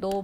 2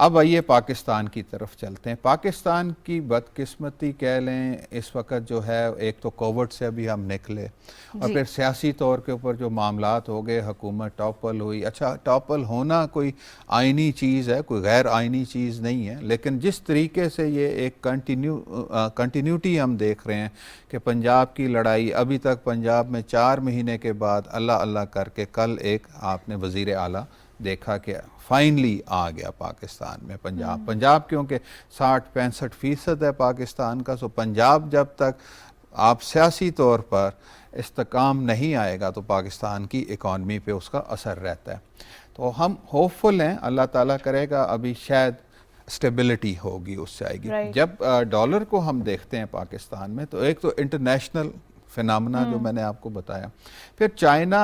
اب آئیے پاکستان کی طرف چلتے ہیں. پاکستان کی بدقسمتی کہہ لیں اس وقت جو ہے, ایک تو کووڈ سے ابھی ہم نکلے, اور پھر سیاسی طور کے اوپر جو معاملات ہو گئے, حکومت ٹاپل ہوئی. اچھا, ٹاپل ہونا کوئی آئینی چیز ہے, کوئی غیر آئینی چیز نہیں ہے, لیکن جس طریقے سے یہ ایک کنٹینیوٹی ہم دیکھ رہے ہیں کہ پنجاب کی لڑائی, ابھی تک پنجاب میں 4 مہینے کے بعد اللہ اللہ کر کے کل ایک آپ نے وزیر اعلیٰ دیکھا کہ فائنلی آ گیا پاکستان میں پنجاب کیونکہ 60-65% ہے پاکستان کا. سو پنجاب جب تک آپ سیاسی طور پر استحکام نہیں آئے گا تو پاکستان کی اکانومی پہ اس کا اثر رہتا ہے. تو ہم ہوپ فل ہیں, اللہ تعالیٰ کرے گا ابھی شاید اسٹیبلٹی ہوگی, اس سے آئے گی. جب ڈالر کو ہم دیکھتے ہیں پاکستان میں, تو ایک تو انٹرنیشنل فنامنا جو میں نے آپ کو بتایا, پھر چائنا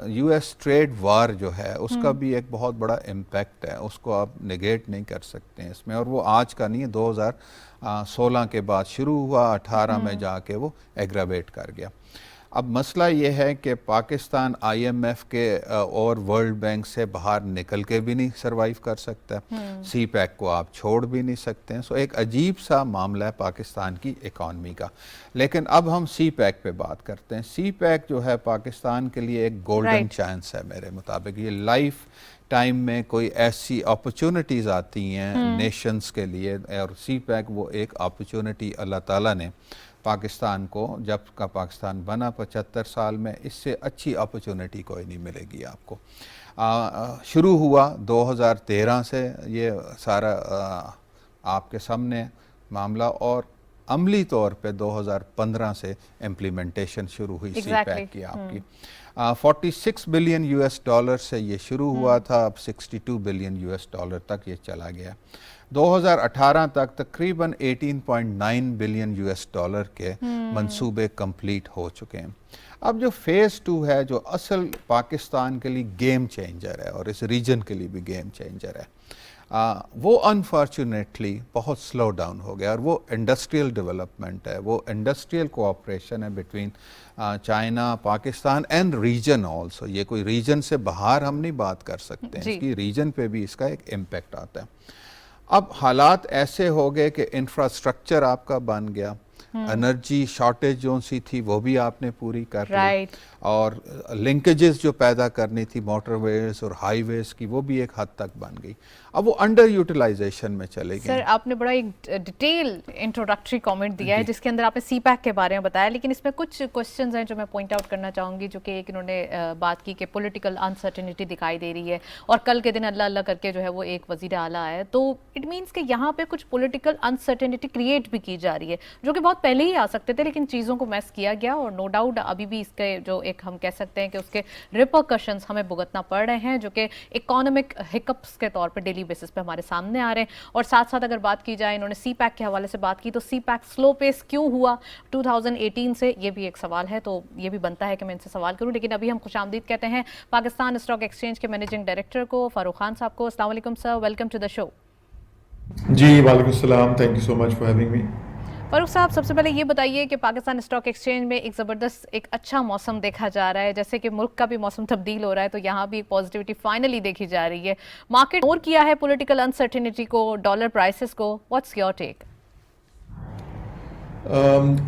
یو ایس ٹریڈ وار جو ہے اس کا بھی ایک بہت بڑا امپیکٹ ہے, اس کو آپ نگیٹ نہیں کر سکتے ہیں اس میں, اور وہ آج کا نہیں ہے, 2016 کے بعد شروع ہوا, 18 میں جا کے وہ ایگراویٹ کر گیا. اب مسئلہ یہ ہے کہ پاکستان آئی ایم ایف کے اور ورلڈ بینک سے باہر نکل کے بھی نہیں سروائیو کر سکتا, سی پیک کو آپ چھوڑ بھی نہیں سکتے ہیں. سو ایک عجیب سا معاملہ ہے پاکستان کی اکانومی کا. لیکن اب ہم سی پیک پہ بات کرتے ہیں. سی پیک جو ہے پاکستان کے لیے ایک گولڈن چانس ہے میرے مطابق. یہ لائف ٹائم میں کوئی ایسی اپرچونٹیز آتی ہیں نیشنز کے لیے, اور سی پیک وہ ایک اپرچونٹی اللہ تعالیٰ نے پاکستان کو, جب کا پاکستان بنا 75 سال میں, اس سے اچھی اپرچونٹی کوئی نہیں ملے گی آپ کو. شروع ہوا 2013 سے یہ سارا آپ کے سامنے معاملہ, اور عملی طور پہ 2015 سے امپلیمنٹیشن شروع ہوئی سی پیک کی آپ کی. 46 بلین یو ایس ڈالر سے یہ شروع ہوا تھا, اب 62 بلین یو ایس ڈالر تک یہ چلا گیا. 2018 تک تقریباً 18.9 بلین یو ایس ڈالر کے منصوبے کمپلیٹ ہو چکے ہیں. اب جو فیز 2 ہے, جو اصل پاکستان کے لیے گیم چینجر ہے اور اس ریجن کے لیے بھی گیم چینجر ہے, وہ انفارچونیٹلی بہت سلو ڈاؤن ہو گیا, اور وہ انڈسٹریل ڈیولپمنٹ ہے, وہ انڈسٹریل کوآپریشن ہے between China, Pakistan and region also. یہ کوئی ریجن سے باہر ہم نہیں بات کر سکتے ہیں, اس کی ریجن پہ بھی اس کا ایک امپیکٹ آتا ہے. اب حالات ایسے ہو گئے کہ انفراسٹرکچر آپ کا بن گیا, انرجی شارٹیج جو سی تھی وہ بھی آپ نے پوری کر لی, اور لنکیجز جو پیدا کرنی تھی موٹر ویز اور ہائی ویز کی, وہ بھی ایک حد تک بن گئی. اب وہ انڈر یوٹیلائزیشن میں چلے گئے. سر آپ نے بڑا ایک ڈیٹیل انٹروڈکٹری کامنٹ دیا ہے جس کے اندر آپ نے سی پیک کے بارے میں بتایا, لیکن اس میں کچھ کوسچنز ہیں جو میں پوائنٹ آؤٹ کرنا چاہوں گی, جو کہ ایک انہوں نے بات کی کہ پولیٹیکل انسرٹینٹی دکھائی دے رہی ہے, اور کل کے دن اللہ اللہ کر کے جو ہے وہ ایک وزیر اعلیٰ ہے, تو اٹ مینس کہ یہاں پہ کچھ پولیٹیکل انسرٹینٹی کریٹ بھی کی جا رہی ہے, جو کہ بہت پہلے ہی آ سکتے تھے, لیکن چیزوں کو میس کیا گیا, اور نو ڈاؤٹ ابھی بھی اس کے جو ایک ہم کہہ سکتے ہیں کہ اس کے ریپرکشنز ہمیں بھگتنا پڑ رہے ہیں, جو کہ اکانومک ہکپس کے طور پہ ڈیلی بیسس پہ ہمارے سامنے آ رہے ہیں. اور ساتھ ساتھ اگر بات کی جائے, انہوں نے سی پیک کے حوالے سے بات کی, تو سی پیک سلو پیس کیوں ہوا 2018 سے, یہ بھی ایک سوال ہے, تو یہ بھی بنتا ہے کہ میں ان سے سوال کروں. لیکن ابھی ہم خوش آمدید کہتے ہیں پاکستان اسٹاک ایکسچینج کے مینیجنگ ڈائریکٹر کو, فاروق خان صاحب کو. السلام علیکم سر, ویلکم ٹو دا شو. جی وعلیکم السلام, thank you so much for having me. Farooq sahib, سب سے پہلے یہ بتائیے کہ پاکستان اسٹاک ایکسچینج میں ایک زبردست ایک اچھا موسم دیکھا جا رہا ہے, جیسے کہ ملک کا بھی موسم تبدیل ہو رہا ہے, تو یہاں بھی پازیٹیوٹی فائنلی دیکھی جا رہی ہے. مارکیٹ اور کیا ہے پولیٹیکل انسرٹینٹی کو, ڈالر پرائسز کو, واٹس یور ٹیک؟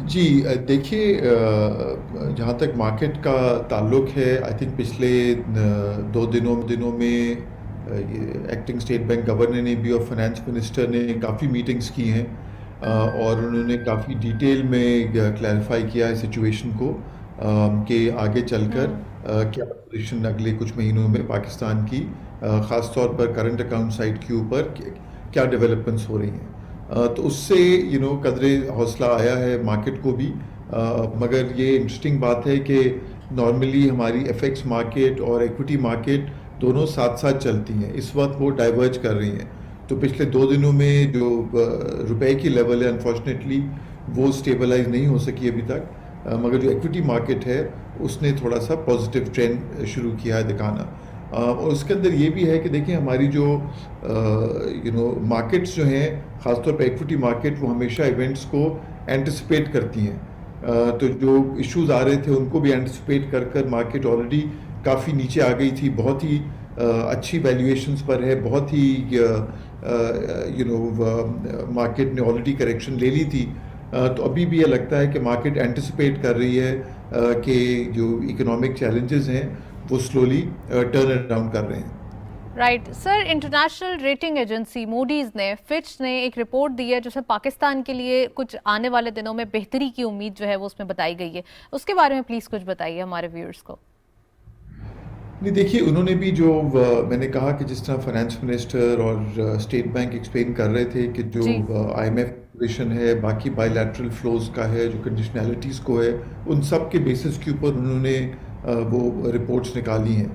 جی دیکھیے, جہاں تک مارکیٹ کا تعلق ہے, آئی تھنک پچھلے 2 دنوں میں ایکٹنگ اسٹیٹ بینک گورنر نے بھی اور فائنانس منسٹر نے کافی میٹنگز کی ہیں, اور انہوں نے کافی ڈیٹیل میں کلیریفائی کیا ہے سچویشن کو, کہ آگے چل کر کیا پوزیشن اگلے کچھ مہینوں میں پاکستان کی, خاص طور پر کرنٹ اکاؤنٹ سائٹ کے اوپر کیا ڈیولپمنٹس ہو رہی ہیں. تو اس سے قدرے حوصلہ آیا ہے مارکیٹ کو بھی. مگر یہ انٹرسٹنگ بات ہے کہ نارملی ہماری ایف ایکس مارکیٹ اور ایکوٹی مارکیٹ دونوں ساتھ ساتھ چلتی ہیں, اس وقت وہ ڈائیورج کر رہی ہیں. تو پچھلے 2 دنوں میں جو روپے کی لیول ہے انفارچونیٹلی وہ اسٹیبلائز نہیں ہو سکی ابھی تک, مگر جو ایکوٹی مارکیٹ ہے اس نے تھوڑا سا پازیٹیو ٹرینڈ شروع کیا ہے دکھانا. اور اس کے اندر یہ بھی ہے کہ دیکھیں ہماری جو مارکیٹس جو ہیں, خاص طور پہ ایکوٹی مارکیٹ, وہ ہمیشہ ایونٹس کو اینٹیسپیٹ کرتی ہیں. تو جو ایشوز آ رہے تھے ان کو بھی اینٹیسپیٹ کر مارکیٹ آلریڈی کافی نیچے آ گئی تھی, بہت ہی اچھی ویلیویشنز پر ہے, بہت ہی مارکیٹ نے آلریڈی کریکشن لے لی تھی, تو ابھی بھی یہ لگتا ہے کہ مارکیٹ اینٹیسپیٹ کر رہی ہے کہ جو اکنامک چیلنجز ہیں وہ سلولی ٹرن اراؤنڈ کر رہے ہیں. Right sir, international rating agency Moody's نے, فچ نے ایک رپورٹ دی ہے جس میں پاکستان کے لیے کچھ آنے والے دنوں میں بہتری کی امید جو ہے وہ اس میں بتائی گئی ہے, اس کے بارے میں پلیز کچھ بتائیے ہمارے ویورز کو. نہیں دیکھیے, انہوں نے بھی جو میں نے کہا کہ جس طرح فائنانس منسٹر اور اسٹیٹ بینک ایکسپلین کر رہے تھے کہ جو آئی ایم ایف پوزیشن ہے, باقی بائی لیٹرل فلوز کا ہے, جو کنڈیشنلٹیز کو ہے, ان سب کے بیسس کے اوپر انہوں نے وہ رپورٹس نکالی ہیں.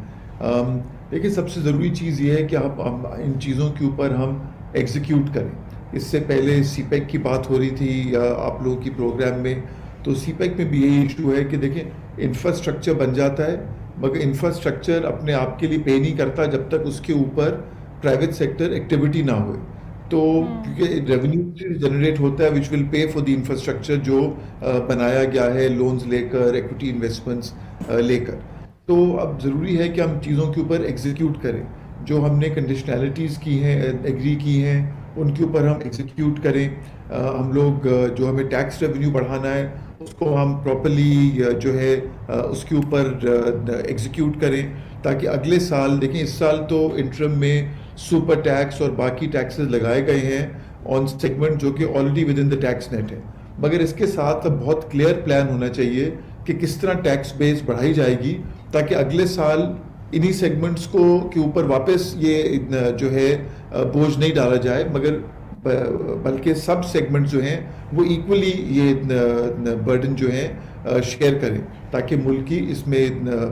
لیکن سب سے ضروری چیز یہ ہے کہ ہم ان چیزوں کے اوپر ہم ایگزیکیوٹ کریں. اس سے پہلے سی پیک کی بات ہو رہی تھی آپ لوگوں کی پروگرام میں, تو سی پیک میں بھی یہی ایشو ہے کہ دیکھیں انفراسٹرکچر بن جاتا ہے, مگر انفراسٹرکچر اپنے آپ کے لیے پے نہیں کرتا جب تک اس کے اوپر پرائیویٹ سیکٹر ایکٹیویٹی نہ ہوئے. تو کیونکہ ریونیو جنریٹ ہوتا ہے وچ ول پے فار دی انفراسٹرکچر جو بنایا گیا ہے لونز لے کر, ایکوٹی انویسٹمنٹس لے کر. تو اب ضروری ہے کہ ہم چیزوں کے اوپر ایگزیکیوٹ کریں, جو ہم نے کنڈیشنلٹیز کی ہیں, ایگری کی ہیں, ان کے اوپر ہم ایگزیکیوٹ کریں. ہم لوگ جو ہمیں ٹیکس ریونیو بڑھانا ہے اس کو ہم پراپرلی جو ہے اس کے اوپر ایگزیکیوٹ کریں, تاکہ اگلے سال, دیکھیں اس سال تو انٹرم میں سپر ٹیکس اور باقی ٹیکسز لگائے گئے ہیں آن سیگمنٹ جو کہ already with in the tax net ہے, مگر اس کے ساتھ اب بہت کلیئر پلان ہونا چاہیے کہ کس طرح ٹیکس بیس بڑھائی جائے گی تاکہ اگلے سال انہی سیگمنٹس کو کے اوپر واپس یہ جو ہے بوجھ نہیں ڈالا جائے, مگر بلکہ سب سیگمنٹ جو ہیں وہ ایکولی یہ برڈن جو ہیں شیئر کریں تاکہ ملک کی اس میں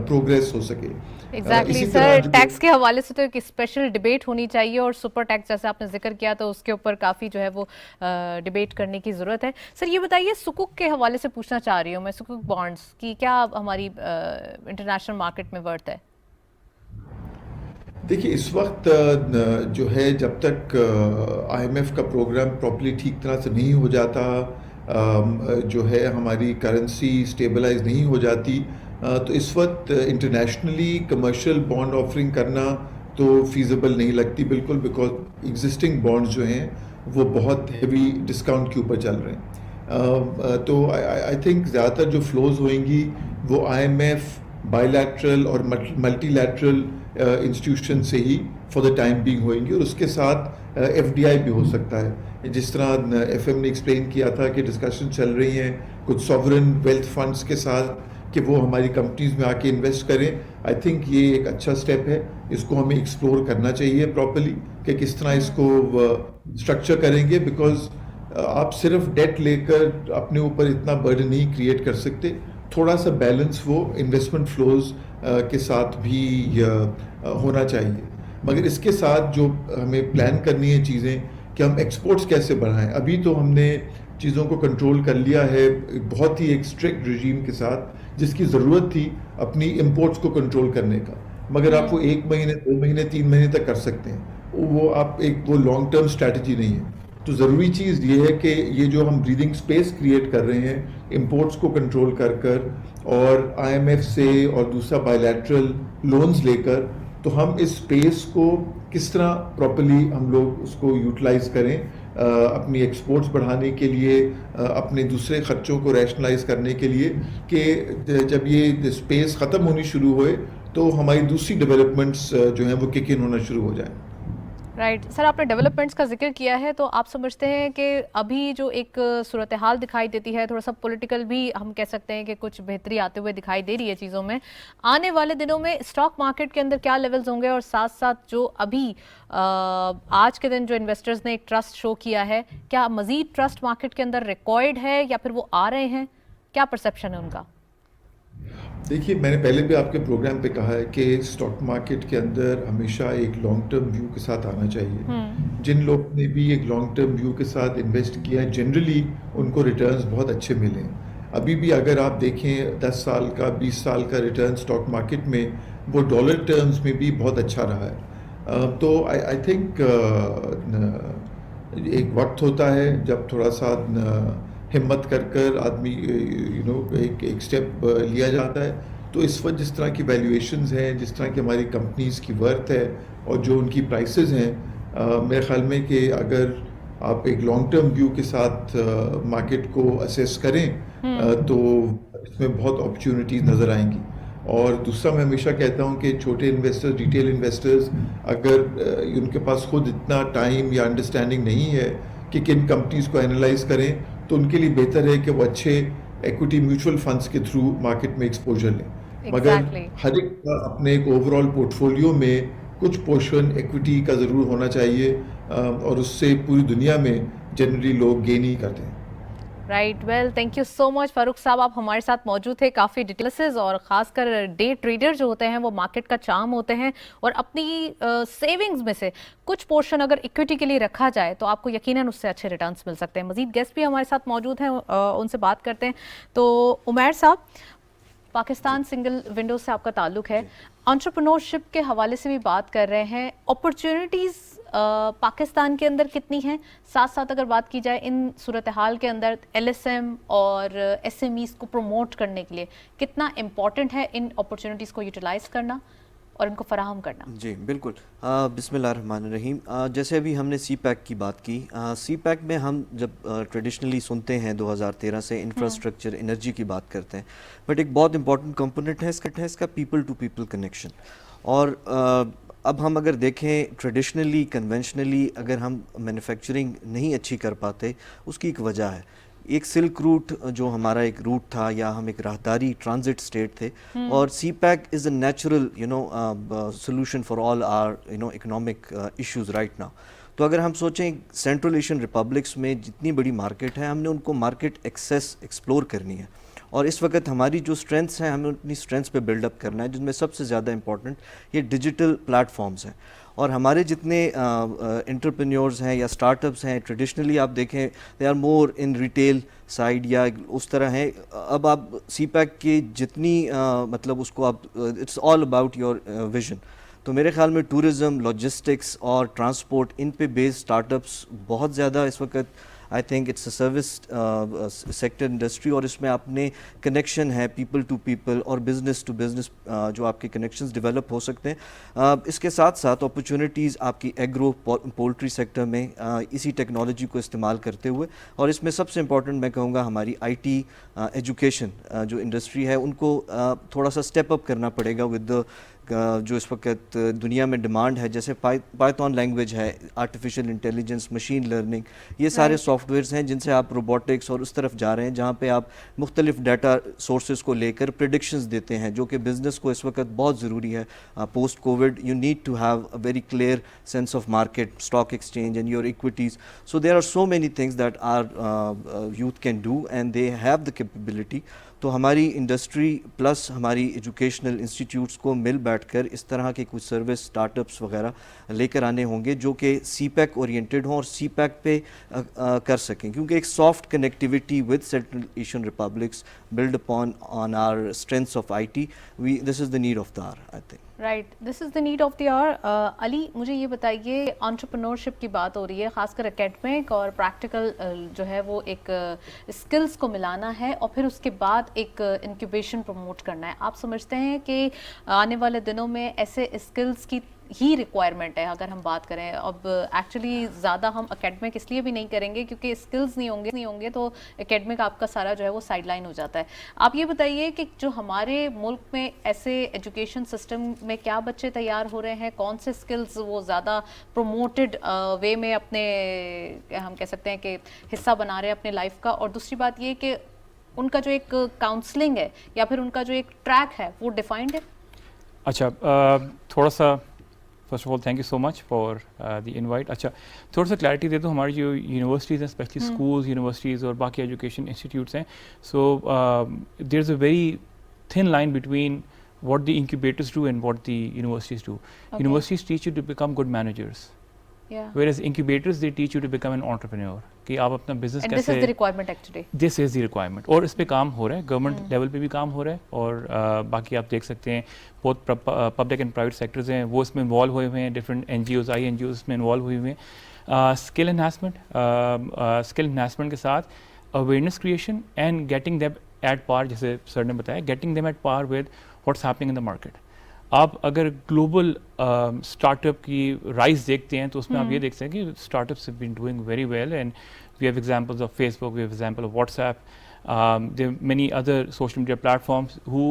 پروگریس ہو سکے. ایگزیکٹلی سر, ٹیکس کے حوالے سے تو ایک اسپیشل ڈبیٹ ہونی چاہیے, اور سپر ٹیکس جیسے آپ نے ذکر کیا تو اس کے اوپر کافی جو ہے وہ ڈبیٹ کرنے کی ضرورت ہے. سر یہ بتائیے, سکوک کے حوالے سے پوچھنا چاہ رہی ہوں میں, سکوک بانڈز کی کیا ہماری انٹرنیشنل مارکیٹ میں ورتھ ہے؟ دیکھیے اس وقت جو ہے جب تک آئی ایم ایف کا پروگرام پراپرلی ٹھیک طرح سے نہیں ہو جاتا, جو ہے ہماری کرنسی اسٹیبلائز نہیں ہو جاتی, تو اس وقت انٹرنیشنلی کمرشل بانڈ آفرنگ کرنا تو فیزیبل نہیں لگتی بالکل, بیکاز ایگزسٹنگ بانڈز جو ہیں وہ بہت ہیوی ڈسکاؤنٹ کے اوپر چل رہے ہیں. تو آئی تھنک زیادہ تر جو فلوز ہوئیں گی وہ I M F, bilateral اور ملٹی لیٹرل انسٹیٹیوشن سے ہی فار دا ٹائم بینگ ہوئیں گی, اور اس کے ساتھ ایف ڈی آئی بھی ہو سکتا ہے. جس طرح ایف ایم نے ایکسپلین کیا تھا کہ ڈسکشن چل رہی ہیں کچھ سوورن ویلتھ فنڈس کے ساتھ کہ وہ ہماری کمپنیز میں آ کے انویسٹ کریں. آئی تھنک یہ ایک اچھا اسٹیپ ہے, اس کو ہمیں ایکسپلور کرنا چاہیے پراپرلی کہ کس طرح اس کو اسٹرکچر کریں گے, بیکاز آپ صرف ڈیٹ لے کر اپنے اوپر اتنا برڈن نہیں کریٹ کر سکتے, تھوڑا سا بیلنس وہ انویسٹمنٹ فلوز کے ساتھ بھی ہونا چاہیے. مگر اس کے ساتھ جو ہمیں پلان کرنی ہے چیزیں کہ ہم ایکسپورٹس کیسے بڑھائیں. ابھی تو ہم نے چیزوں کو کنٹرول کر لیا ہے بہت ہی ایک اسٹرکٹ رجیم کے ساتھ, جس کی ضرورت تھی اپنی امپورٹس کو کنٹرول کرنے کا, مگر آپ وہ 1 مہینے 2 مہینے 3 مہینے تک کر سکتے ہیں, وہ آپ ایک وہ لانگ ٹرم اسٹریٹجی نہیں ہے. تو ضروری چیز یہ ہے کہ یہ جو ہم بریدنگ اسپیس کریٹ کر رہے ہیں امپورٹس کو کنٹرول کر کر اور آئی ایم ایف سے اور دوسرا بائی لیٹرل لونز لے کر, تو ہم اس اسپیس کو کس طرح پراپرلی ہم لوگ اس کو یوٹیلائز کریں اپنی ایکسپورٹس بڑھانے کے لیے, اپنے دوسرے خرچوں کو ریشنلائز کرنے کے لیے, کہ جب یہ اسپیس ختم ہونی شروع ہوئے تو ہماری دوسری ڈیولپمنٹس جو ہیں وہ کک ان ہونا شروع ہو جائیں. رائٹ سر, آپ نے ڈیولپمنٹس کا ذکر کیا ہے, تو آپ سمجھتے ہیں کہ ابھی جو ایک صورتحال دکھائی دیتی ہے, تھوڑا سا پولیٹیکل بھی ہم کہہ سکتے ہیں کہ کچھ بہتری آتے ہوئے دکھائی دے رہی ہے چیزوں میں, آنے والے دنوں میں اسٹاک مارکیٹ کے اندر کیا لیولز ہوں گے, اور ساتھ ساتھ جو ابھی آج کے دن جو انویسٹرز نے ایک ٹرسٹ شو کیا ہے, کیا مزید ٹرسٹ مارکیٹ کے اندر ریکارڈ ہے یا پھر وہ آ رہے ہیں, کیا پرسیپشن ہے ان کا؟ دیکھیے میں نے پہلے بھی آپ کے پروگرام پہ کہا ہے کہ اسٹاک مارکیٹ کے اندر ہمیشہ ایک لانگ ٹرم ویو کے ساتھ آنا چاہیے. جن لوگوں نے بھی ایک لانگ ٹرم ویو کے ساتھ انویسٹ کیا ہے جنرلی ان کو ریٹرنز بہت اچھے ملے ہیں. ابھی بھی اگر آپ دیکھیں 10 سال کا 20 سال کا ریٹرن اسٹاک مارکیٹ میں وہ ڈالر ٹرمز میں بھی بہت اچھا رہا ہے. تو آئی تھنک ایک وقت ہوتا ہے جب تھوڑا سا ہمت کر آدمی ایک اسٹیپ لیا جاتا ہے, تو تو اس وقت جس طرح کی ویلیویشنز ہیں, جس طرح کی ہماری کمپنیز کی ورتھ ہے اور جو ان کی پرائسز ہیں, میرے خیال میں کہ اگر آپ ایک لانگ ٹرم ویو کے ساتھ مارکیٹ کو اسیس کریں تو اس میں بہت اپرچونیٹیز نظر آئیں گی. اور دوسرا میں ہمیشہ کہتا ہوں کہ چھوٹے انویسٹرز, ریٹیل انویسٹرز, اگر ان کے پاس خود اتنا ٹائم یا انڈرسٹینڈنگ نہیں ہے کہ کن کمپنیز کو انالائز کریں, تو ان کے لیے بہتر ہے کہ وہ اچھے ایکوٹی میوچل فنڈس کے تھرو مارکیٹ میں ایکسپوجر لیں. مگر ہر ایک کا اپنے ایک اوور آل پورٹ فولیو میں کچھ پورشن ایکوٹی کا ضرور ہونا چاہیے, اور اس سے پوری دنیا میں جنرلی لوگ گین ہی کرتے ہیں. Right, well thank you so much Farooq sahib, آپ ہمارے ساتھ موجود تھے. کافی ڈیٹیلز, اور خاص کر ڈے ٹریڈر جو ہوتے ہیں وہ مارکیٹ کا چام ہوتے ہیں, اور اپنی سیونگز میں سے کچھ پورشن اگر ایکویٹی کے لیے رکھا جائے تو آپ کو یقیناً اس سے اچھے ریٹرنس مل سکتے ہیں. مزید گیسٹ بھی ہمارے ساتھ موجود ہیں, ان سے بات کرتے ہیں. تو عمیر صاحب, پاکستان سنگل ونڈو سے آپ کا تعلق ہے, انٹرپرنورشپ کے حوالے سے بھی بات کر رہے ہیں. اپرچونیٹیز پاکستان کے اندر کتنی ہیں, ساتھ ساتھ اگر بات کی جائے ان صورتحال کے اندر ایل ایس ایم اور ایس ایم ایز کو پروموٹ کرنے کے لیے کتنا امپورٹنٹ ہے ان اپرچونیٹیز کو یوٹیلائز کرنا اور ان کو فراہم کرنا؟ جی بالکل, بسم اللہ الرحمن الرحیم. جیسے ابھی ہم نے سی پیک کی بات کی, سی پیک میں ہم جب ٹریڈیشنلی سنتے ہیں 2013 سے انفراسٹرکچر انرجی کی بات کرتے ہیں, بٹ ایک بہت امپورٹنٹ کمپوننٹ ہے اس کا پیپل ٹو پیپل کنیکشن. اور اب ہم اگر دیکھیں ٹریڈیشنلی کنونشنلی اگر ہم مینوفیکچرنگ نہیں اچھی کر پاتے, اس کی ایک وجہ ہے. ایک سلک روٹ جو ہمارا ایک روٹ تھا, یا ہم ایک راہداری ٹرانزٹ اسٹیٹ تھے, اور CPEC is a natural solution for all our economic issues right now. تو اگر ہم سوچیں سینٹرل ایشین ریپبلکس میں جتنی بڑی مارکیٹ ہے, ہم نے ان کو مارکیٹ ایکسیس ایکسپلور کرنی ہے, اور اس وقت ہماری جو اسٹرینتھس ہیں ہمیں اپنی اسٹرینتھس پہ بلڈ اپ کرنا ہے, جن میں سب سے زیادہ امپورٹنٹ یہ ڈیجیٹل پلیٹ فارمز ہیں. اور ہمارے جتنے انٹرپرینیورز ہیں یا اسٹارٹ اپس ہیں, ٹریڈیشنلی آپ دیکھیں they are more in retail side یا اس طرح ہیں. اب آپ سی پیک کی جتنی مطلب اس کو آپ it's all about your vision. تو میرے خیال میں ٹورزم, لاجسٹکس اور ٹرانسپورٹ, ان پہ بیس اسٹارٹ اپس بہت زیادہ اس وقت I think it's a service sector industry, اور اس میں اپنے کنیکشن ہے پیپل ٹو پیپل اور بزنس ٹو بزنس جو آپ کے کنیکشنز ڈیولپ ہو سکتے ہیں. اس کے ساتھ ساتھ اپرچونیٹیز آپ کی ایگرو پولٹری سیکٹر میں اسی ٹیکنالوجی کو استعمال کرتے ہوئے, اور اس میں سب سے امپورٹنٹ میں کہوں گا ہماری آئی ٹی ایجوکیشن جو انڈسٹری ہے, ان کو تھوڑا سا اسٹیپ اپ کرنا پڑے گا ود جو اس وقت دنیا میں ڈیمانڈ ہے. جیسے پائتھون لینگویج ہے, آرٹیفیشیل انٹیلیجنس, مشین لرننگ, یہ سارے سافٹ ویئرس ہیں جن سے آپ روبوٹکس اور اس طرف جا رہے ہیں, جہاں پہ آپ مختلف ڈیٹا سورسز کو لے کر پریڈکشنز دیتے ہیں, جو کہ بزنس کو اس وقت بہت ضروری ہے. Post covid you need to have a very clear sense of market, stock exchange and your equities. So there are so many things that are youth can do and they have the capability. تو ہماری industry plus ہماری educational institutes کو مل بیٹھ کر اس طرح کے کچھ سروس اسٹارٹ اپس وغیرہ لے کر آنے ہوں گے جو کہ سی پیک اورینٹیڈ ہوں اور سی پیک پہ کر سکیں, کیونکہ ایک soft connectivity with central Asian republics build upon on our strengths of I T, this is the need of the hour I think. Right, this is the need of the hour. Ali, مجھے یہ بتائیے, entrepreneurship کی بات ہو رہی ہے, خاص کر academic اور پریکٹیکل جو ہے وہ ایک اسکلس کو ملانا ہے اور پھر اس کے بعد ایک انکیوبیشن پروموٹ کرنا ہے. آپ سمجھتے ہیں کہ آنے والے دنوں میں ایسے اسکلس کی ہی ریکوائرمنٹ ہے اگر ہم بات کریں؟ اب ایکچولی زیادہ ہم اکیڈمک اس لیے بھی نہیں کریں گے کیونکہ اسکلز نہیں ہوں گے تو اکیڈمک آپ کا سارا جو ہے وہ سائڈ لائن ہو جاتا ہے. آپ یہ بتائیے کہ جو ہمارے ملک میں ایسے ایجوکیشن سسٹم میں کیا بچے تیار ہو رہے ہیں, کون سے اسکلز وہ زیادہ پروموٹڈ وے میں اپنے ہم کہہ سکتے ہیں کہ حصہ بنا رہے ہیں اپنے لائف کا, اور دوسری بات یہ کہ ان کا جو ایک کاؤنسلنگ ہے یا پھر ان کا جو ایک ٹریک ہے وہ ڈیفائنڈ ہے؟ اچھا, تھوڑا سا first of all thank you so much for the invite. اچھا, تھوڑا سا کلیئرٹی دے دو, ہماری جو یونیورسٹیز ہیں اسپیشلی اسکولز, یونیورسٹیز اور باقی ایجوکیشن انسٹیٹیوٹس ہیں, so there is a very thin line between what the incubators do and what the universities do. Okay. Universities teach you to become good managers. Yeah. Whereas incubators, they teach you to become an entrepreneur. کہ آپ اپنا business کیسے. And this is the requirement actually. This is the requirement. اور اس پہ کام ہو رہا ہے, government level پہ بھی کام ہو رہا ہے, اور باقی آپ دیکھ سکتے ہیں بہت پبلک اینڈ پرائیویٹ سیکٹرز ہیں وہ اس میں انوالو ہوئے ہوئے ہیں, different N G Os, I N G Os اس میں انوالو ہوئے ہوئے ہیں. اسکل انہانسمنٹ کے ساتھ awareness creation and getting them at par, جیسے سر نے بتایا, getting them at par with what's happening in the market. آپ اگر گلوبل اسٹارٹ اپ کی رائز دیکھتے ہیں تو اس میں آپ یہ دیکھتے ہیں کہ startups have been doing very well and we have examples of Facebook, we have example of WhatsApp, there are many other social media platforms who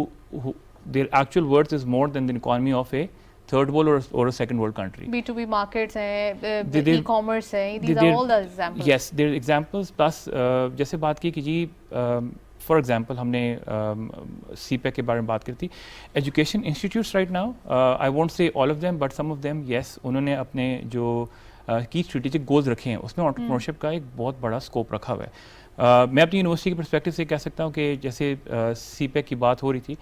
their actual worth is more than the economy of a third world or a second world country. B2B markets ہیں, e-commerce ہیں, these are They're- all the examples. Yes, there are examples. Plus جیسے بات کی کہ جی for example ہم نے سی pack کے بارے میں بات کی تھی, education institutes right now, I won't say all of them but some of them, yes انہوں نے اپنے جو کی اسٹریٹجک گولز رکھے ہیں اس میں انٹرپرینورشپ کا ایک بہت بڑا اسکوپ رکھا ہوا ہے. میں اپنی یونیورسٹی کے پرسپیکٹو سے کہہ سکتا ہوں کہ جیسے سی پیک کی بات ہو رہی تھی,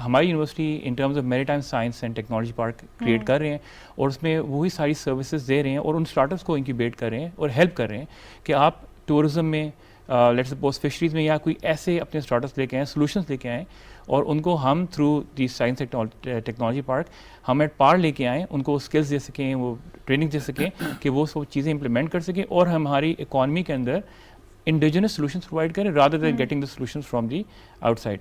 ہماری یونیورسٹی ان ٹرمز آف میری time science and technology park create کر رہے ہیں اور اس میں وہی ساری سروسز دے رہے ہیں اور ان اسٹارٹ اپس کو انکیوبیٹ کر رہے ہیں اور ہیلپ کر رہے ہیں کہ آپ ٹورزم میں, لیٹ سپوز فشریز میں, یا کوئی ایسے اپنے اسٹارٹ اپس لے کے آئیں, سولوشنس لے کے آئیں اور ان کو ہم through the science technology park ہم ایٹ پار لے کے آئیں, ان کو اسکلس دے سکیں, وہ ٹریننگ دے سکیں کہ وہ سب چیزیں امپلیمنٹ کر سکیں اور ہماری اکانومی کے اندر انڈیجنس سولوشنز پرووائڈ کریں rather than getting the solutions from the out side.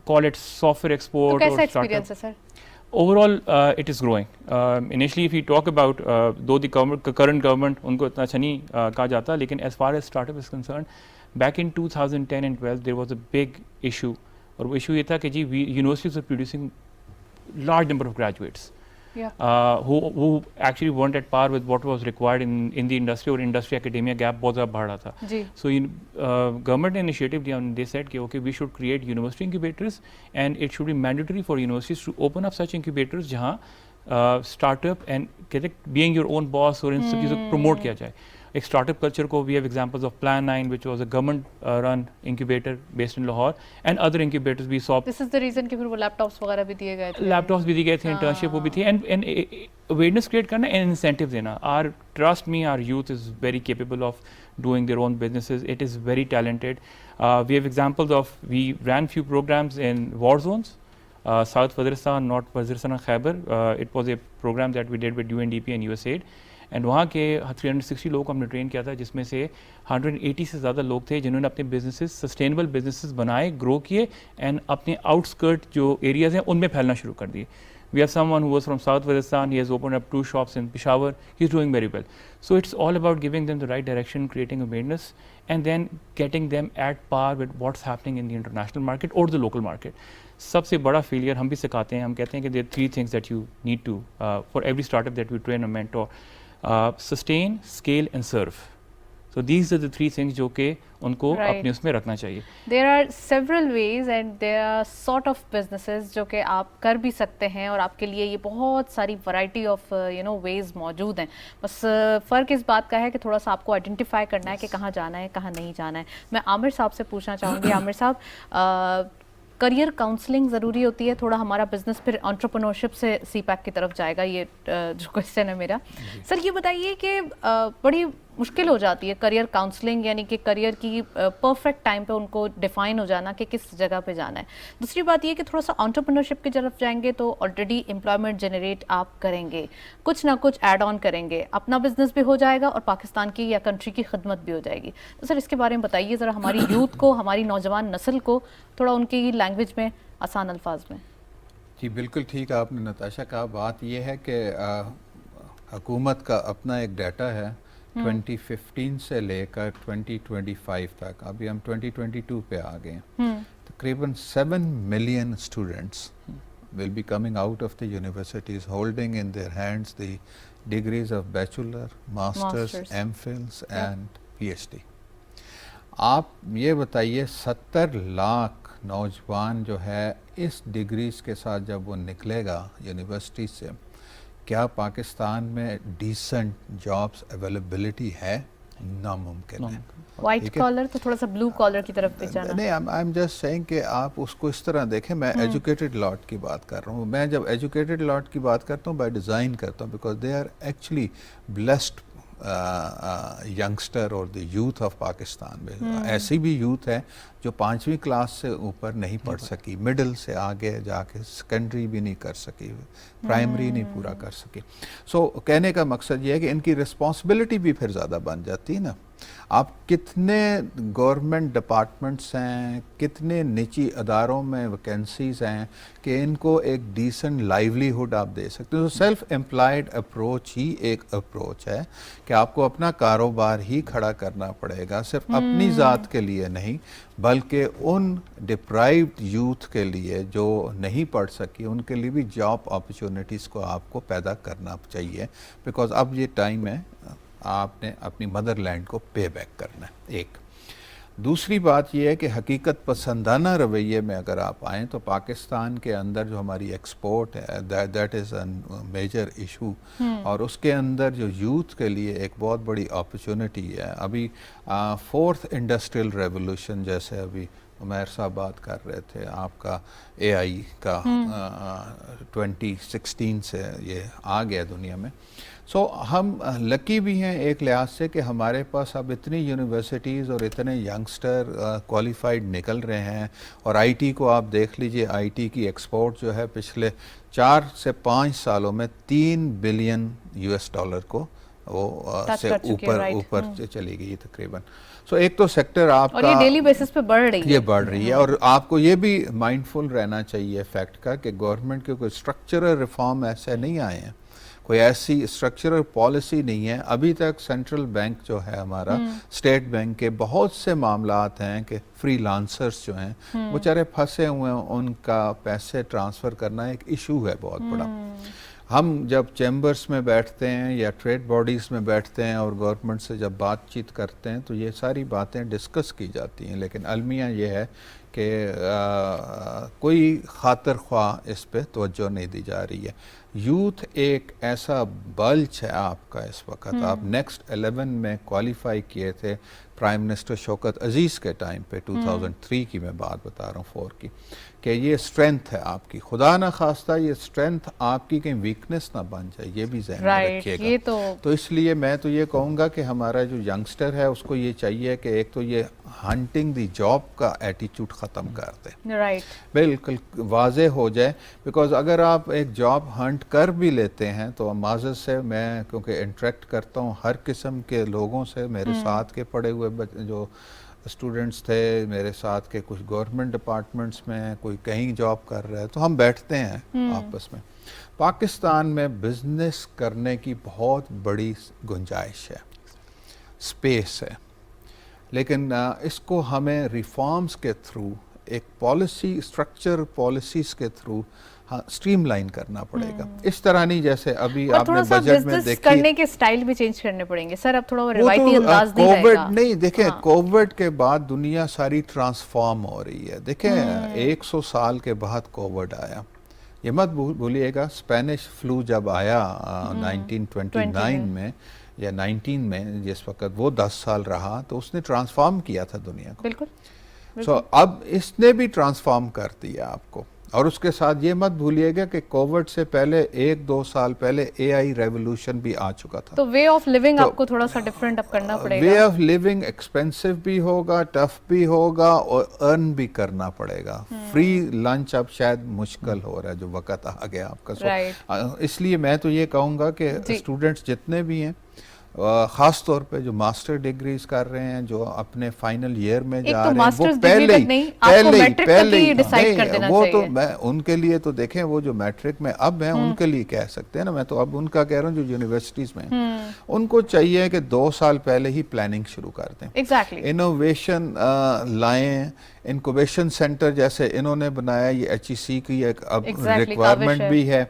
Call it soft where export. کیسا ایکسپیرینس ہے سر؟ Overall, it is growing. Initially, if we talk about, though the current government, ان کو اتنا اچھا نہیں کہا جاتا, لیکن as far as startup is concerned, back in 2010 and 12, there was a big issue. اور وہ ایشو یہ تھا کہ جی universities were producing large number of graduates. who actually weren't at par with what was required in the industry, اور industry academia gap بہت زیادہ بڑھ رہا تھا. So government نے initiative لیا, they said کہ okay, we should create university incubators and it should be mandatory for universities to open up such incubators جہاں startup and being your own boss اور ان سب چیزوں کو promote کیا جائے. ایک اسٹارٹ اپ کلچر کو, we have examples of plan 9 which was a government run incubator based in Lahore and other incubators we saw. This is the reason کہ پھر وہ لیپ ٹاپس وغیرہ بھی دیے گئے تھے. لیپ ٹاپس بھی دیے گئے تھے, انٹرنشپ وہ بھی تھی, اینڈ اویئرنیس کریٹ کرنا اینڈ انسینٹیو دینا. Trust me, our youth is very capable of doing their own businesses, it is very talented. We have examples of, we ran few programs in war zones, south Waziristan, north Waziristan and Khyber. It was a program that we did with UNDP and USAID. And وہاں کے 360 لوگوں کو ہم نے train کیا تھا, جس میں سے 180 سے زیادہ لوگ تھے جنہوں نے اپنے بزنسز, سسٹینیبل بزنسز بنائے, گرو کیے اینڈ اپنے آؤٹ اسکرٹ جو ایریاز ہیں ان میں پھیلنا شروع کر دیے. We have someone who was from South Wazistan, he has opened up 2 shops in Peshawar, he's doing very well. So it's all about giving them the right direction, creating awareness and then getting them at par with what's happening in the international market or the local market. سب سے بڑا failure ہم بھی سکھاتے ہیں, ہم کہتے ہیں کہ there are 3 things that you need to, for every startup that we train or mentor, sustain, scale and serve. So these are the 3 things جو کہ ان کو اپنے اس میں رکھنا چاہیے. There are several ways and there are sort of businesses جو کہ آپ کر بھی سکتے ہیں اور آپ کے لیے یہ بہت ساری variety of ways موجود ہیں. بس فرق اس بات کا ہے کہ تھوڑا سا آپ کو آئیڈینٹیفائی کرنا ہے کہ کہاں جانا ہے, کہاں نہیں جانا ہے. میں عامر صاحب سے پوچھنا چاہوں گی, عامر صاحب کریئر کاؤنسلنگ ضروری ہوتی ہے, تھوڑا ہمارا بزنس پھر انٹرپرنورشپ سے سی پیک کی طرف جائے گا, یہ جو کوشچن ہے میرا. سر یہ بتائیے کہ بڑی مشکل ہو جاتی ہے کریئر کاؤنسلنگ, یعنی کہ کریئر کی پرفیکٹ ٹائم پہ ان کو ڈیفائن ہو جانا کہ کس جگہ پہ جانا ہے. دوسری بات یہ کہ تھوڑا سا انٹرپرنورشپ کی طرف جائیں گے تو آلریڈی امپلائمنٹ جنریٹ آپ کریں گے, کچھ نہ کچھ ایڈ آن کریں گے, اپنا بزنس بھی ہو جائے گا اور پاکستان کی یا کنٹری کی خدمت بھی ہو جائے گی. تو سر اس کے بارے میں بتائیے ذرا ہماری یوتھ کو, ہماری نوجوان نسل کو تھوڑا ان کی لینگویج میں, آسان الفاظ میں. جی بالکل ٹھیک آپ نے نتاشا کہا. بات یہ ہے کہ حکومت کا اپنا ایک ڈیٹا ہے 2015 سے لے کر 2025 تک, ابھی ہم 2022 پہ آ گئے ہیں. تقریباً 7 million students will be coming out of the universities holding in their hands the degrees of bachelor, masters, MPhils and PhD. آپ یہ بتائیے 70 لاکھ نوجوان جو ہے اس ڈگریز کے ساتھ جب وہ نکلے گا یونیورسٹی سے, کیا پاکستان میں ڈیسنٹ جابس اویلیبلٹی ہے؟ ناممکن ہے. وائٹ کالر تو تھوڑا سا بلو کالر کی طرف پہ جانا. نہیں, آئی ایم جسٹ سیئنگ کہ آپ اس کو اس طرح دیکھیں. میں ایجوکیٹڈ لاٹ کی بات کر رہا ہوں. میں جب ایجوکیٹڈ لاٹ کی بات کرتا ہوں بائی ڈیزائن کرتا ہوں, because they are actually blessed youngster اور دی یوتھ آف پاکستان. ایسی بھی یوتھ ہے جو 5ویں کلاس سے اوپر نہیں پڑھ سکی, مڈل سے آگے جا کے سیکنڈری بھی نہیں کر سکی, پرائمری نہیں پورا کر سکی. سو کہنے کا مقصد یہ ہے کہ ان کی رسپانسبلٹی بھی پھر زیادہ بن جاتی ہے نا. آپ کتنے گورنمنٹ ڈپارٹمنٹس ہیں, کتنے نجی اداروں میں ویکینسیز ہیں کہ ان کو ایک ڈیسنٹ لائیولیہڈ آپ دے سکتے ہیں. تو سیلف امپلائڈ اپروچ ہی ایک اپروچ ہے کہ آپ کو اپنا کاروبار ہی کھڑا کرنا پڑے گا, صرف اپنی ذات کے لیے نہیں بلکہ ان ڈپرائیوڈ یوتھ کے لیے جو نہیں پڑھ سکی, ان کے لیے بھی جاب اپرچونیٹیز کو آپ کو پیدا کرنا چاہیے, بیکاز اب یہ ٹائم ہے آپ نے اپنی مدر لینڈ کو پے بیک کرنا ہے. ایک دوسری بات یہ ہے کہ حقیقت پسندانہ رویے میں اگر آپ آئیں تو پاکستان کے اندر جو ہماری ایکسپورٹ ہے that is a major issue, اور اس کے اندر جو یوتھ کے لیے ایک بہت بڑی اپرچونٹی ہے. ابھی فورتھ انڈسٹریل ریولوشن جیسے ابھی عمیر صاحب بات کر رہے تھے, آپ کا اے آئی کا 2016 سے یہ آ گیا دنیا میں. سو ہم لکی بھی ہیں ایک لحاظ سے کہ ہمارے پاس اب اتنی یونیورسٹیز اور اتنے ینگسٹر کوالیفائڈ نکل رہے ہیں, اور آئی ٹی کو آپ دیکھ لیجئے, آئی ٹی کی ایکسپورٹ جو ہے پچھلے 4 سے 5 سالوں میں $3 بلین کو وہ سے اوپر چلی گئی تقریباً. سو ایک تو سیکٹر آپ اور کا یہ ڈیلی بیسس پہ بڑھ رہی ہے, یہ بڑھ رہی ہے, اور آپ کو یہ بھی مائنڈفل رہنا چاہیے فیکٹ کا کہ گورنمنٹ کے کوئی اسٹرکچرل ریفارم ایسے نہیں آئے ہیں, کوئی ایسی اسٹرکچرل پالیسی نہیں ہے ابھی تک. سینٹرل بینک جو ہے ہمارا, اسٹیٹ بینک کے بہت سے معاملات ہیں کہ فری لانسرز جو ہیں بیچارے پھنسے ہوئے ہیں, ان کا پیسے ٹرانسفر کرنا ایک ایشو ہے بہت بڑا. ہم جب چیمبرز میں بیٹھتے ہیں یا ٹریڈ باڈیز میں بیٹھتے ہیں اور گورنمنٹ سے جب بات چیت کرتے ہیں تو یہ ساری باتیں ڈسکس کی جاتی ہیں, لیکن المیہ یہ ہے کہ کوئی خاطر خواہ اس پہ توجہ نہیں دی جا رہی ہے. یوتھ ایک ایسا بلچ ہے آپ کا اس وقت. آپ نیکسٹ 11 میں کوالیفائی کیے تھے پرائم منسٹر شوکت عزیز کے ٹائم پہ, 2003 کی میں بات بتا رہا ہوں, 4 کی, کہ یہ اسٹرینتھ ہے آپ کی. خدا نہ خواستہ یہ اسٹرینتھ آپ کی کہیں ویکنس نہ بن جائے, یہ بھی ذہن میں رکھیے گا. تو اس لیے میں تو یہ کہوں گا کہ ہمارا جو ینگسٹر ہے اس کو یہ چاہیے کہ ایک تو یہ ہنٹنگ دی جاب کا ایٹیچیوڈ ختم کر دے, بالکل واضح ہو جائے. بیکاز اگر آپ ایک جاب ہنٹ کر بھی لیتے ہیں تو معذرت سے, میں کیونکہ انٹریکٹ کرتا ہوں ہر قسم کے لوگوں سے, میرے ساتھ کے پڑھے ہوئے جو اسٹوڈنٹس تھے, میرے ساتھ کے کچھ گورنمنٹ ڈپارٹمنٹس میں, کوئی کہیں جاب کر رہا ہے, تو ہم بیٹھتے ہیں آپس میں. پاکستان میں بزنس کرنے کی بہت بڑی گنجائش ہے, اسپیس ہے, لیکن اس کو ہمیں ریفارمز کے تھرو, ایک پالیسی اسٹرکچر پالیسیز کے تھرو سٹریم لائن کرنا پڑے گا. اس طرح نہیں جیسے ابھی آپ نے بجٹ میں دیکھی کرنے کے سٹائل بھی چینج کرنے پڑیں گے سر, اب تھوڑا روایتی انداز نہیں رہے گا. نہیں دیکھیں, کووڈ کے بعد دنیا ساری ٹرانسفارم ہو رہی ہے. دیکھیں 100 سال کے بعد کووڈ آیا, یہ مت بھولیے گا. اسپینش فلو جب آیا 1929 میں یا 19 میں, جس وقت وہ 10 سال رہا, تو اس نے ٹرانسفارم کیا تھا دنیا کو. بالکل. سو اب اس نے بھی ٹرانسفارم کر دیا آپ کو. اور اس کے ساتھ یہ مت بھولیے گا کہ کووڈ سے پہلے 1-2 سال پہلے اے آئی ریولوشن بھی آ چکا تھا. تو وے آف لیونگ آپ کو تھوڑا سا ڈیفرنٹ اب کرنا پڑے گا. وے آف لیونگ ایکسپینسو بھی ہوگا, ٹف بھی ہوگا, اور ارن بھی کرنا پڑے گا. فری لنچ اب شاید مشکل ہو رہا ہے جو وقت آ گیا آپ کا. اس لیے میں تو یہ کہوں گا کہ اسٹوڈنٹس جتنے بھی ہیں, خاص طور پہ جو ماسٹر ڈگریز کر رہے ہیں, جو اپنے فائنل ایئر میں جا رہے ہیں, وہ پہلے وہ تو میں ان کے لیے تو دیکھیں, وہ جو میٹرک میں اب ہیں ان کے لیے کہہ سکتے ہیں نا, میں تو اب ان کا کہہ رہا ہوں جو یونیورسٹیز میں ہیں, ان کو چاہیے کہ 2 سال پہلے ہی پلاننگ شروع کر دیں, انوویشن لائیں. انکوبیشن سینٹر جیسے انہوں نے بنایا, یہ HEC کی ایک اب ریکوائرمنٹ بھی ہے.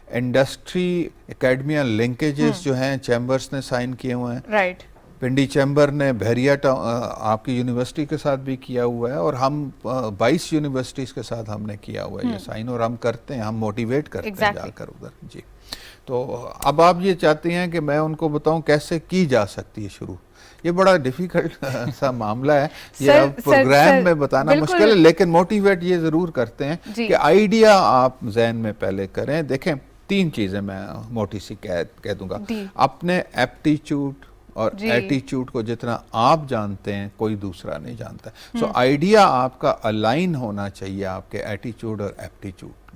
انڈسٹری اکیڈمیا لنکیجز جو ہیں چیمبرز نے سائن کیے ہوئے ہیں. پنڈی چیمبر نے بحریہ آپ کی یونیورسٹی کے ساتھ بھی کیا ہوا ہے, اور ہم 22 یونیورسٹیز کے ساتھ ہم نے کیا ہوا ہے یہ سائن, اور ہم کرتے ہیں, ہم موٹیویٹ کرتے ہیں جا کر ادھر. جی, تو اب آپ یہ چاہتے ہیں کہ میں ان کو بتاؤں کیسے کی جا سکتی ہے شروع. یہ بڑا ڈیفیکلٹ سا معاملہ ہے, یہ اب پروگرام میں بتانا مشکل ہے, لیکن موٹیویٹ یہ ضرور کرتے ہیں کہ آئیڈیا آپ ذہن میں پہلے کریں. دیکھیں 3 چیزیں میں موٹی سی کہہ دوں گا. اپنے ایپٹیچیوڈ اور ایٹیچیوڈ کو جتنا آپ جانتے ہیں کوئی دوسرا نہیں جانتا. سو آئیڈیا آپ کا الائن ہونا چاہیے آپ کے ایٹیچیوڈ اور aptitude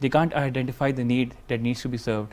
they can't identify the need that needs to be served.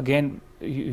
again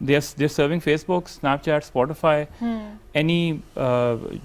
they're serving Facebook, Snapchat, Spotify, any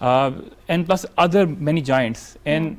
and plus other many giants. And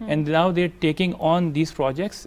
and now they're taking on these projects.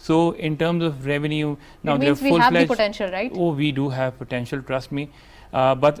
So in terms of revenue, now It they're means we have the full-fledged. potential, right? Oh, we do have potential, trust me. But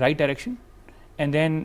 right direction, and then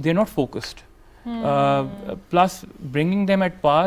they're not focused. Plus bringing them at par,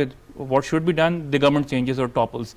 with what should be done, the government changes or topples.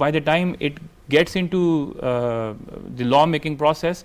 by the time it gets into the law making process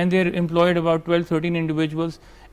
and they're employed about 12-13 individuals,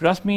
Trust me,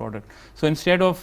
product. So instead of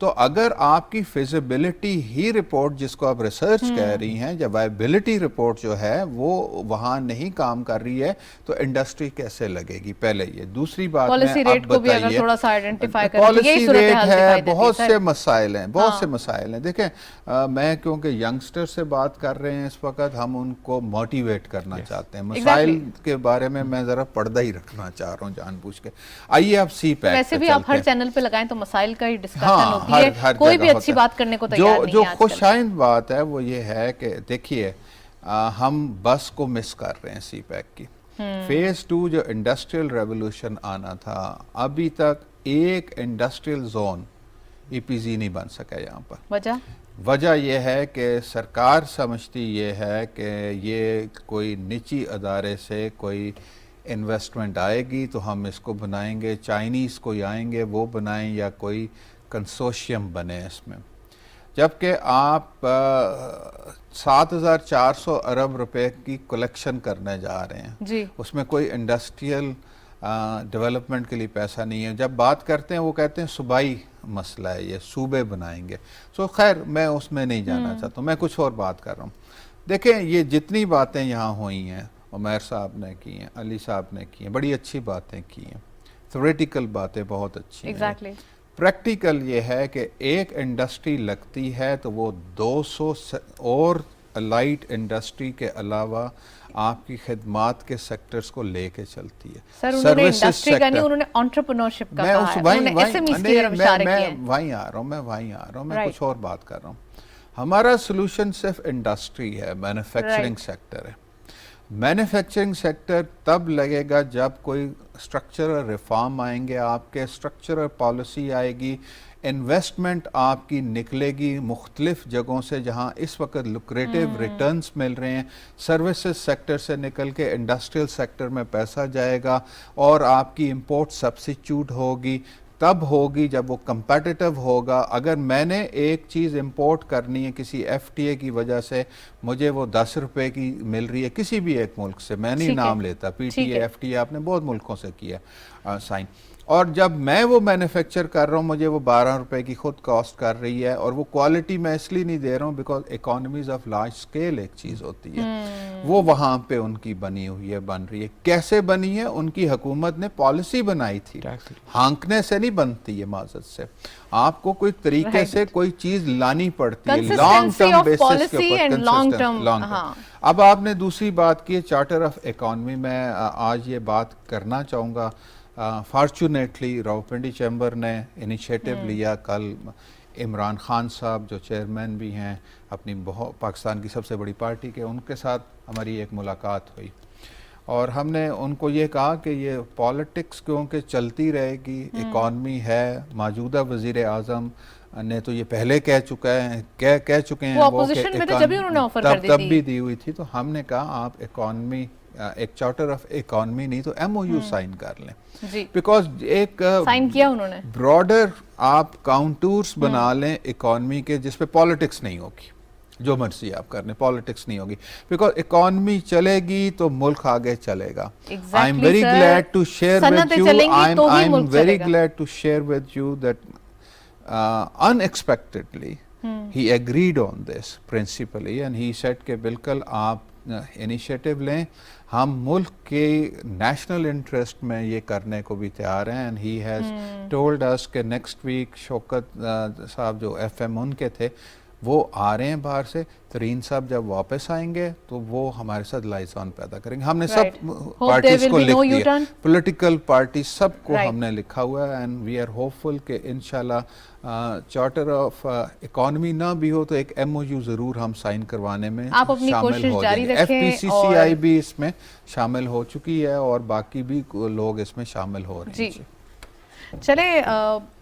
تو اگر آپ کی feasibility ہی report جس کو آپ research کہہ رہی ہیں یا وائبلٹی رپورٹ جو ہے وہ وہاں نہیں کام کر رہی ہے تو انڈسٹری کیسے لگے گی؟ پہلے یہ دوسری بات میں پالیسی اب ریٹ کو بھی اگر بتائیے، تھوڑا سا آئیڈینٹیفائی کریں تو یہی پالیسی صورتحال ریٹ دکھائی ہے، دیتی بہت سر۔ سے مسائل ہیں، بہت سے مسائل ہیں۔ دیکھیں میں کیونکہ ینگسٹر سے بات کر رہے ہیں اس وقت، ہم ان کو موٹیویٹ کرنا چاہتے ہیں، مسائل کے بارے میں ذرا پردہ ہی رکھنا چاہ رہا ہوں جان بوجھ کے۔ آئیے آپ سی پیک ویسے بھی آپ ہر چینل پہ لگائیں تو مسائل کا ہی ڈسکشن ہاں ہوتی ہے، ہر کوئی جگہ بھی اچھی ہوتا ہے۔ بات کرنے کو تیار نہیں جو ہے آج خوش کل۔ آئند بات ہے وہ یہ ہے کہ دیکھیے ہم بس کو مس کر رہے ہیں سی پیک کی۔ فیز 2 جو انڈسٹریل ریولوشن آنا تھا، ابھی تک ایک انڈسٹریل زون ای پی زی نہیں بن سکا یہاں پر۔ وجہ یہ ہے کہ سرکار سمجھتی یہ ہے کہ یہ کوئی نجی ادارے سے کوئی انویسٹمنٹ آئے گی تو ہم اس کو بنائیں گے، چائنیز کوئی آئیں گے وہ بنائیں یا کوئی کنسورشیم بنے اس میں، جبکہ آپ 7,400 ارب روپے کی کلیکشن کرنے جا رہے ہیں، اس میں کوئی انڈسٹریل ڈیولپمنٹ کے لیے پیسہ نہیں ہے۔ جب بات کرتے ہیں وہ کہتے ہیں صوبائی مسئلہ ہے، یہ صوبے بنائیں گے، خیر میں اس میں نہیں جانا چاہتا ہوں، میں کچھ اور بات کر رہا ہوں۔ دیکھیں یہ جتنی باتیں یہاں ہوئی ہیں، عمیر صاحب نے کی ہیں، علی صاحب نے کی ہیں، بڑی اچھی باتیں کی ہیں، تھیوریٹیکل باتیں بہت اچھی ہیں۔ پریکٹیکل یہ ہے کہ ایک انڈسٹری لگتی ہے تو وہ 200 اور لائٹ انڈسٹری کے علاوہ آپ کی خدمات کے سیکٹرز کو لے کے چلتی ہے۔ سر انہوں نے انڈسٹری کا نہیں، انہوں نے انٹرپرنورشپ کا کہا ہے، انہوں نے ایس ایم ایز کی طرف اشارے کیے ہیں۔ میں وہیں آ رہا ہوں، میں کچھ اور بات کر رہا ہوں۔ ہمارا سلوشن صرف انڈسٹری ہے، مینوفیکچرنگ سیکٹر ہے۔ مینوفیکچرنگ سیکٹر تب لگے گا جب کوئی اسٹرکچرل ریفارم آئیں گے، آپ کے اسٹرکچرل پالیسی آئے گی، انویسٹمنٹ آپ کی نکلے گی مختلف جگہوں سے جہاں اس وقت لکریٹو ریٹرنز مل رہے ہیں، سروسز سیکٹر سے نکل کے انڈسٹریل سیکٹر میں پیسہ جائے گا اور آپ کی امپورٹ سبسٹیچیوٹ ہوگی، تب ہوگی جب وہ کمپیٹیٹو ہوگا۔ اگر میں نے ایک چیز امپورٹ کرنی ہے کسی ایف ٹی اے کی وجہ سے، مجھے وہ 10 روپے کی مل رہی ہے کسی بھی ایک ملک سے، میں نہیں نام لیتا، P T A F T A آپ نے بہت ملکوں سے کیا سائن، اور جب میں وہ مینوفیکچر کر رہا ہوں مجھے وہ 12 روپے کی خود کاسٹ کر رہی ہے، اور وہ کوالٹی میں اس لیے نہیں دے رہا ہوں because economies of large scale ایک چیز ہوتی ہے، وہ وہاں پہ ان کی بنی ہوئی ہے، بن رہی ہے۔ کیسے بنی ہے؟ ان کی حکومت نے پالیسی بنائی تھی، ہانکنے سے نہیں بنتی ہے، معذرت سے آپ کو کوئی طریقے سے کوئی چیز لانی پڑتی ہے، لانگ ٹرم بیسس کے اوپر، لانگ ٹرم۔ اب آپ نے دوسری بات کی چارٹر آف اکانومی، میں آج یہ بات کرنا چاہوں گا۔ فارچونیٹلی راولپنڈی چیمبر نے انیشیٹو لیا، کل عمران خان صاحب جو چیئرمین بھی ہیں اپنی پاکستان کی سب سے بڑی پارٹی کے، ان کے ساتھ ہماری ایک ملاقات ہوئی اور ہم نے ان کو یہ کہا کہ یہ پالیٹکس کیونکہ چلتی رہے گی، اکانومی ہے، موجودہ وزیر اعظم نے تو یہ پہلے کہہ چکے ہیں وہ کہ تب بھی دی ہوئی تھی، تو ہم نے کہا آپ اکانومی ایک چارٹر آف اکانومی نہیں تو ایم او یو سائن کر لیں، بیکاز ایک سائن کیا انہوں نے، براڈر آپ کاؤنٹورز بنا لیں اکانومی کے جس پہ پالیٹکس نہیں ہوگی، جو مرضی آپ کرنے پالیٹکس نہیں ہوگی، بیکاز اکانومی چلے گی تو ملک آگے چلے گا۔ I am very glad to share with you, I am very glad to share with you that unexpectedly he agreed on this principally and he said کہ بالکل آپ انیشیٹو لیں، ہم ملک کے نیشنل انٹرسٹ میں یہ کرنے کو بھی تیار ہیں، and he has told us کہ نیکسٹ ویک شوکت صاحب جو ایف ایم ان کے تھے وہ آ رہے ہیں باہر سے، ترین صاحب جب واپس آئیں گے تو وہ ہمارے ساتھ لائزان پیدا کریں گے۔ ہم نے سب پارٹیز کو لکھ دیا، پولیٹیکل پارٹی سب کو ہم نے لکھا ہوا ہے، اینڈ وی آر ہوپ فل کہ انشاءاللہ چارٹر آف اکانومی نہ بھی ہو تو ایک ایم او یو ضرور ہم سائن کروانے میں شامل ہو جائیں گے۔ ایف پی سی سی آئی بھی اس میں شامل ہو چکی ہے اور باقی بھی لوگ اس میں شامل ہو رہے ہیں۔ چلیں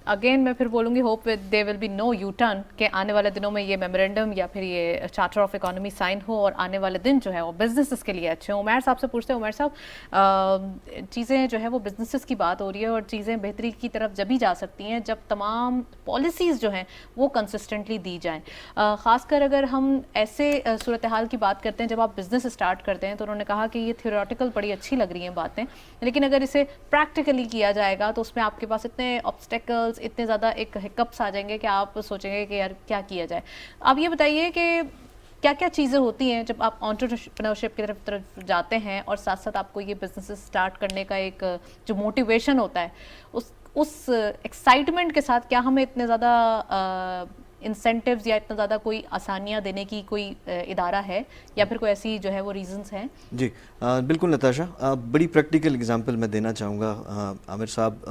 اگین میں پھر بولوں گی hope they will be no U turn کہ آنے والے دنوں میں یہ میمورینڈم یا پھر یہ چارٹر آف اکانومی سائن ہو اور آنے والے دن جو ہے وہ بزنسز کے لیے اچھے ہوں۔ عمیر صاحب سے پوچھتے ہیں، عمیر صاحب چیزیں جو ہے وہ بزنسز کی بات ہو رہی ہے اور چیزیں بہتری کی طرف جب ہی جا سکتی ہیں جب تمام پالیسیز جو ہیں وہ کنسسٹنٹلی دی جائیں، خاص کر اگر ہم ایسے صورتحال کی بات کرتے ہیں جب آپ بزنس اسٹارٹ کرتے ہیں تو انہوں نے کہا کہ یہ تھیوریٹیکل بڑی اچھی لگ رہی ہیں باتیں، لیکن اگر اسے پریکٹیکلی کیا جائے گا تو اس میں آپ کے پاس اتنے آبسٹیکلز اپروولس اتنے زیادہ ایک ہکپس آ جائیں گے کہ آپ سوچیں گے کہ یار کیا کیا جائے. آپ یہ بتائیے کہ کیا کیا چیزیں ہوتی ہیں جب آپ انٹرپرینورشپ کی طرف جاتے ہیں اور ساتھ ساتھ آپ کو یہ بزنس اسٹارٹ کرنے کا ایک جو موٹیویشن ہوتا ہے اس ایکسائٹمنٹ کے ساتھ کیا ہمیں اتنے زیادہ انسینٹیوز یا اتنا زیادہ کوئی آسانیاں دینے کی کوئی ادارہ ہے یا پھر کوئی ایسی جو ہے وہ ریزنز ہیں؟ جی بالکل نتاشا، بڑی پریکٹیکل اگزامپل میں دینا چاہوں گا. عامر صاحب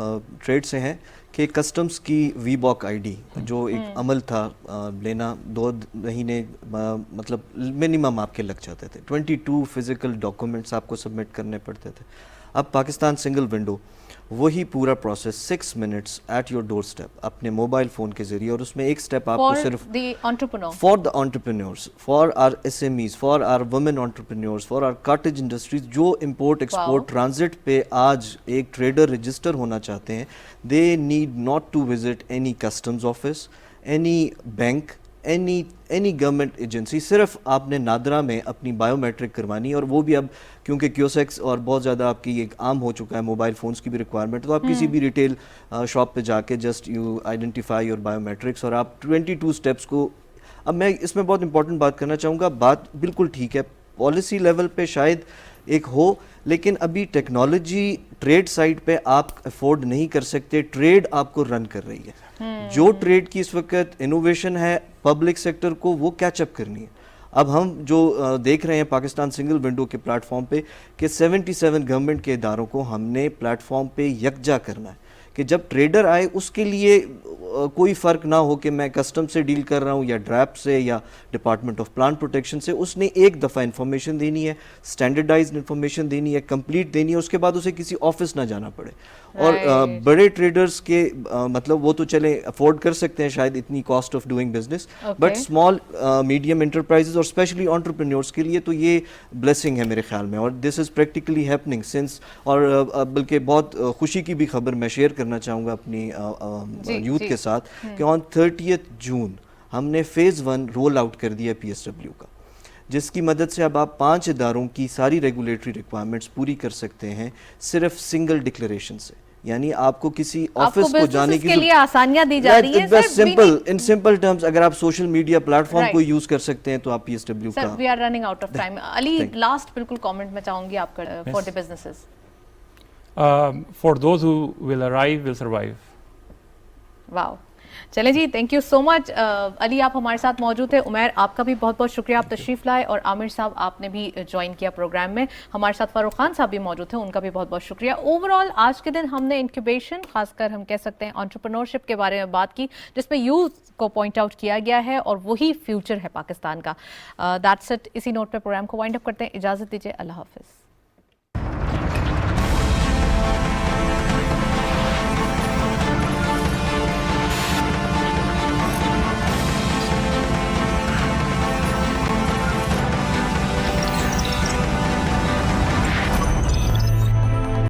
ٹریڈ سے ہیں کہ کسٹمز کی وی باک آئی ڈی جو ایک عمل تھا لینا 2 مہینے مطلب منیمم آپ کے لگ جاتے تھے. 22 فزیکل ڈاکومنٹس آپ کو سبمٹ کرنے پڑتے تھے. اب پاکستان سنگل ونڈو وہی پورا process 6 minutes at your doorstep اپنے موبائل فون کے ذریعے، اور اس میں ایک اسٹیپ آپ کو صرف for the entrepreneurs, for our S M Es, for our women entrepreneurs, for our cottage industries جو امپورٹ ایکسپورٹ ٹرانزٹ پہ آج ایک ٹریڈر رجسٹر ہونا چاہتے ہیں. They need not to visit any customs office, any bank, any government agency. صرف آپ نے نادرا میں اپنی بایو میٹرک کروانی ہے، اور وہ بھی اب کیونکہ کیوسیکس اور بہت زیادہ آپ کی ایک عام ہو چکا ہے موبائل فونس کی بھی ریکوائرمنٹ، تو آپ کسی بھی ریٹیل شاپ پہ جا کے just you identify your bio matrix اور آپ 22 اسٹیپس کو. اب میں اس میں بہت امپورٹنٹ بات کرنا چاہوں گا. بات بالکل ٹھیک ہے، پالیسی لیول پہ شاید ایک ہو، لیکن ابھی ٹیکنالوجی ٹریڈ سائٹ پہ آپ افورڈ نہیں کر سکتے. ٹریڈ آپ کو رن کر رہی ہے. جو ٹریڈ کی اس وقت انوویشن ہے پبلک سیکٹر کو وہ کیچ اپ کرنی ہے. اب ہم جو دیکھ رہے ہیں پاکستان سنگل ونڈو کے پلیٹ فارم پہ کہ 77 گورنمنٹ کے اداروں کو ہم نے پلیٹ فارم پہ یکجا کرنا ہے کہ جب ٹریڈر آئے اس کے لیے کوئی فرق نہ ہو کہ میں کسٹم سے ڈیل کر رہا ہوں یا ڈریپ سے یا ڈپارٹمنٹ آف پلانٹ پروٹیکشن سے. اس نے ایک دفعہ انفارمیشن دینی ہے، اسٹینڈرڈائزڈ انفارمیشن دینی ہے، کمپلیٹ دینی ہے، اس کے بعد اسے کسی آفس نہ جانا پڑے. اور بڑے ٹریڈرز کے مطلب وہ تو چلیں افورڈ کر سکتے ہیں شاید اتنی cost of doing business, but small medium enterprises اور اسپیشلی انٹرپرینورس کے لیے تو یہ بلیسنگ ہے میرے خیال میں. اور دس از پریکٹیکلی ہیپننگ سنس، اور بلکہ بہت خوشی کی بھی خبر میں شیئر کرنا چاہوں گا اپنی یوتھ کے ساتھ کہ آن 30 جون ہم نے فیز 1 رول آؤٹ کر دیا پی ایس ڈبلیو کا، جس کی مدد سے اب آپ 5 اداروں کی ساری ریگولیٹری ریکوائرمنٹس پوری کر سکتے ہیں صرف سنگل ڈکلیریشن سے. یعنی آپ کو کسی آفس کو جانے کی لیے آسانیاں دی جا رہی ہیں. سمپل ان سمپل ٹرمز اگر آپ سوشل میڈیا پلیٹ فارم کو یوز کر سکتے ہیں تو آپ پی ایس ڈبلیو کا. We are running out of time. Ali last بالکل کامنٹ میں چاہوں گی آپ کا for the businesses. For those who will arrive will survive. Wow. چلیں جی، تھینک یو سو مچ. علی آپ ہمارے ساتھ موجود تھے. عمیر آپ کا بھی بہت بہت شکریہ، آپ تشریف لائے. اور عامر صاحب آپ نے بھی جوائن کیا پروگرام میں. ہمارے ساتھ فاروق خان صاحب بھی موجود تھے، ان کا بھی بہت بہت شکریہ. اوور آل آج کے دن ہم نے انکیوبیشن، خاص کر ہم کہہ سکتے ہیں انٹرپرینورشپ کے بارے میں بات کی، جس میں یوتھ کو پوائنٹ آؤٹ کیا گیا ہے اور وہی فیوچر ہے پاکستان کا. That's it. اسی نوٹ پہ پروگرام کو وائنڈ اپ کرتے ہیں. اجازت دیجیے. اللہ حافظ.